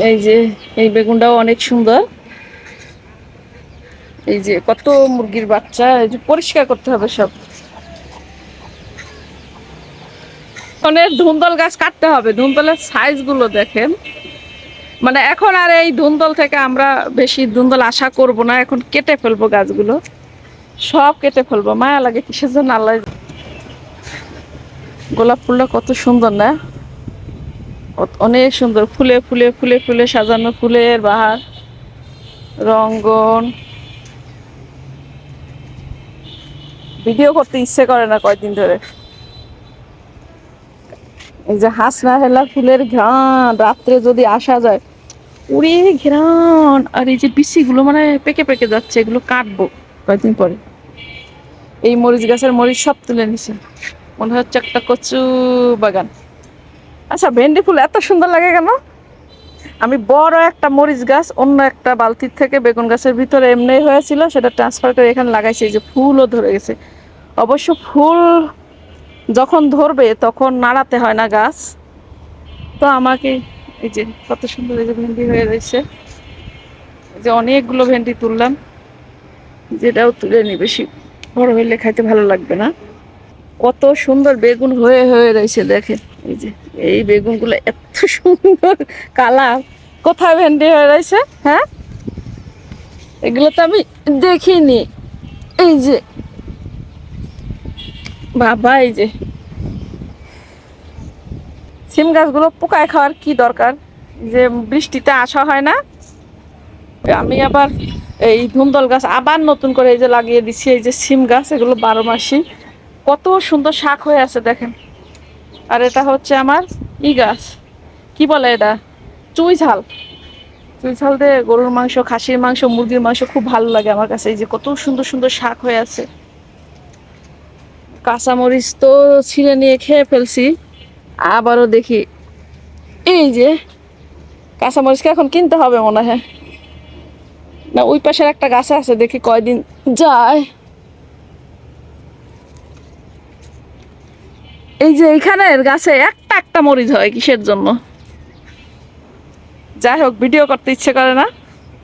এই যে এই বেগুনটাও অনেক সুন্দর। এই যে কত মুরগির বাচ্চা, এই যে পরিষ্কার করতে হবে সব। অনেক ধুন্দল গাছ কাটতে হবে, ধুন্দলের সাইজ গুলো দেখেন। মানে এখন আর এই ধুন্দল থেকে আমরা বেশি ধুন্দল আশা করব না, এখন কেটে ফেলবো গাছগুলো, সব কেটে ফেলবো। মায়া লাগে কিসের জন্য আল্লাহ। গোলাপ ফুলটা কত সুন্দর না, অনেক সুন্দর, ফুলে ফুলে ফুলে ফুলে সাজানো, ফুলের বাহার, রঙ্গন। ভিডিও করতে ইচ্ছে করে না কয়দিন ধরে। এই যে হাসনা হেলা ফুলের ঘ্রাণ, রাত্রে যদি আসা যায়, উড়ে ঘ্রাণ। আর এই যে বিচিগুলো মানে পেকে পেকে যাচ্ছে, এগুলো কাটবো কয়েকদিন পরে। এই মরিচ গাছের মরিচ সব তুলে নিছে, মনে হচ্ছে একটা কচু বাগান। আচ্ছা, ভেন্ডি ফুল এত সুন্দর লাগে কেন? আমি বড় একটা মরিচ গাছ অন্য একটা বালতির থেকে বেগুন গাছের ভিতরে এমনি হয়েছিল, সেটা ট্রান্সফার করে এখানে লাগাইছি। এই যে ফুলও ধরে গেছে। অবশ্য ফুল যখন ধরবে তখন নাড়াতে হয় না গাছ। তো আমাকে এই যে কত সুন্দর এই যে ভেন্ডি হয়ে রয়েছে, এই যে অনেকগুলো ভেন্ডি তুললাম, যেটাও তুলে নি, বেশি বড় হইলে খাইতে ভালো লাগবে না। কত সুন্দর বেগুন হয়ে হয়ে রয়েছে দেখেন। এই যে এই বেগুনগুলো এত সুন্দর কালার। কোথায় ভেন্ডি হয়ে রয়েছে? হ্যাঁ, এগুলো তো আমি দেখিনি। এই যে বাবা, এই যে সিম গাছগুলো পোকায় খাওয়ার কি দরকার, যে বৃষ্টিতে আসা হয় না। আমি আবার এই ধুন্দল গাছ আবার নতুন করে এই যে লাগিয়ে দিচ্ছি। এই যে সিম গাছ, এগুলো 12 মাসি, কত সুন্দর শাক হয়ে আছে দেখেন। আর এটা হচ্ছে আমার ই গাছ, কি বলে এটা, চুই ঝাল। চুই ঝাল দিয়ে গরুর মাংস, খাসির মাংস, মুরগির মাংস খুব ভালো লাগে আমার কাছে। এই যে কত সুন্দর সুন্দর শাক হয়ে আছে। কাঁচামরিচ তো ছিঁড়ে নিয়ে খেয়ে ফেলছি, আবারও দেখি। এই যে কাঁচামরিচকে এখন কিনতে হবে মনে হয়, না ওই পাশের একটা গাছ আছে, দেখি কয়দিন যায়। এই যে এইখানের গাছে একটা একটা মরিচ হয় কিসের জন্য? যাই হোক, ভিডিও করতে ইচ্ছে করে না।